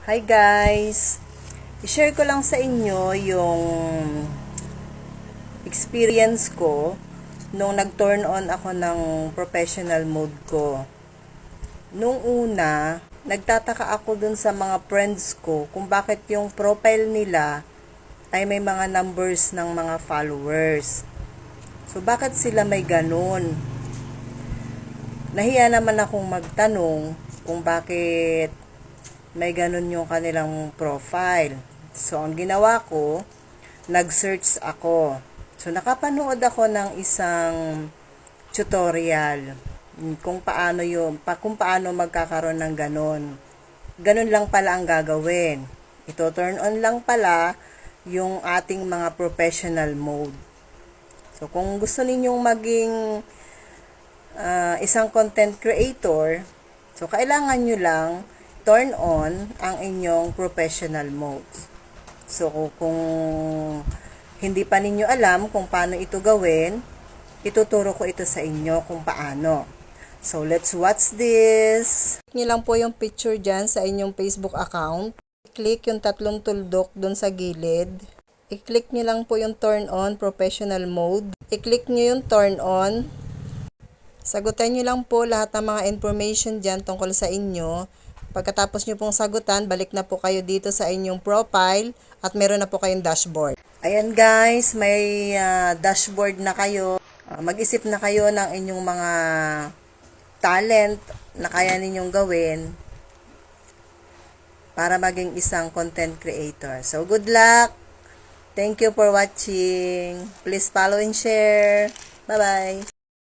Hi guys! I-share ko lang sa inyo yung experience ko nung nag-turn on ako ng professional mode ko. Nung una, nagtataka ako dun sa mga friends ko kung bakit yung profile nila ay may mga numbers ng mga followers. So, bakit sila may ganun? Nahiya naman akong magtanong kung bakit may ganun yung kanilang profile. So, ang ginawa ko, nag-search ako. So, nakapanood ako ng isang tutorial kung paano kung paano magkakaroon ng ganun. Ganun lang pala ang gagawin. Ito turn on lang pala yung ating mga professional mode. So, kung gusto ninyong maging isang content creator, so kailangan nyo lang turn on ang inyong professional mode. So, kung hindi pa ninyo alam kung paano ito gawin, ituturo ko ito sa inyo kung paano. So, let's watch this. Click nyo lang po yung picture dyan sa inyong Facebook account. Click yung tatlong tuldok dun sa gilid. I-click nyo lang po yung turn on professional mode. I-click nyo yung turn on. Sagutan nyo lang po lahat ng mga information dyan tungkol sa inyo. Pagkatapos nyo pong sagutan, balik na po kayo dito sa inyong profile at meron na po kayong dashboard. Ayan guys, may dashboard na kayo. Mag-isip na kayo ng inyong mga talent na kaya ninyong gawin para maging isang content creator. So, good luck! Thank you for watching. Please follow and share. Bye-bye!